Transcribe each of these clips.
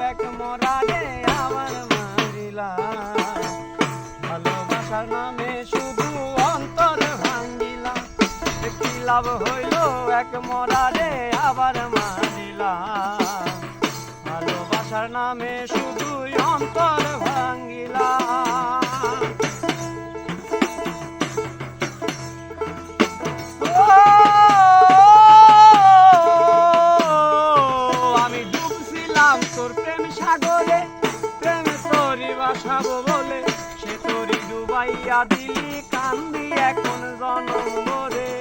এক মরারে আমার মারিলা, ভালোবাসার নামে শুধু অন্তর ভাঙ্গিলা। কি লাভ হইল এক মরারে আবার মারিলা, ভালোবাসার নামে শুধু অন্তর ভাঙ্গিলা। আমি ডুবছিলাম তোর প্রেম সাগরে, প্রেম তোরই বাসাবো বলে, সে তোরই ডুবাইয়া দিলি, কান্দি এখন জনম ভরে।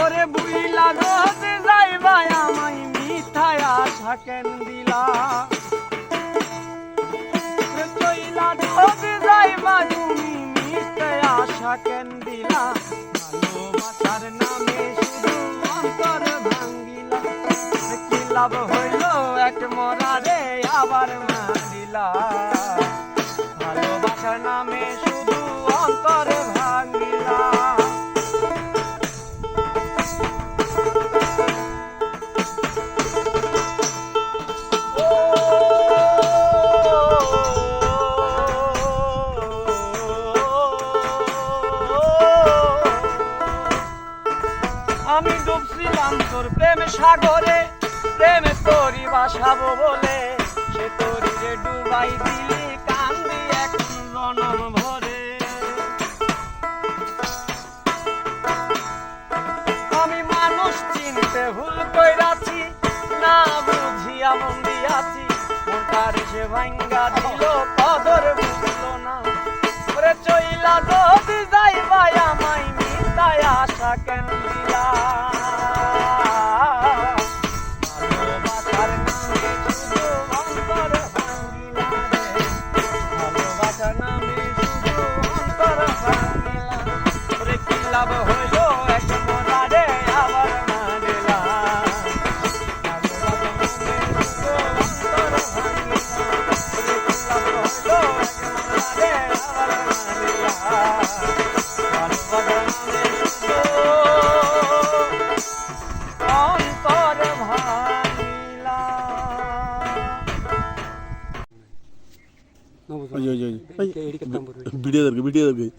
ওরে বুইলা যদি যাইবাই আমায় মিথায় আশা কেন দিলা, চইলা যদি যাইবাই তুমি মিথায় আশা কেন দিলা। ভালোবাসার নামে শুধু অন্তর ভাঙ্গিলা, কি লাভ হইল এক মরারে আবার মারিলা, ভালোবাসার নামে শুধু অন্তর ভাঙ্গিলা। আমি ডুবছিলাম তোর প্রেম সাগরে, প্রেমে তোরই বাসাবো বলে, সে তোরই রে ডুবাই দিলি, কান্দি এখন জনম ভরে। আমি মানুষ চিনতে ভুল কইরাছি, না বুঝিয়া মন দিয়াছি, মনটার সে ভাঙ্গা দিল, কদর বুঝলো না। ওরে চইলা যদি যাইবাই আমায় মিথায় আশা কেন দিলা, ভালোবাসার নামে শুধু অন্তর ভাঙ্গিলা রে, ভালোবাসার নামে শুধু অন্তর ভাঙ্গিলা। ওরে কি লাভ হইল এক মরারে আবার মারিলা, ভালোবাসার নামে শুধু অন্তর ভাঙ্গিলা। ওরে কি লাভ হইল এক মরারে আবার মারিলা, ভালোবাসার নামে শুধু অন্তর ভাঙ্গিলা। ভিডিও দরকার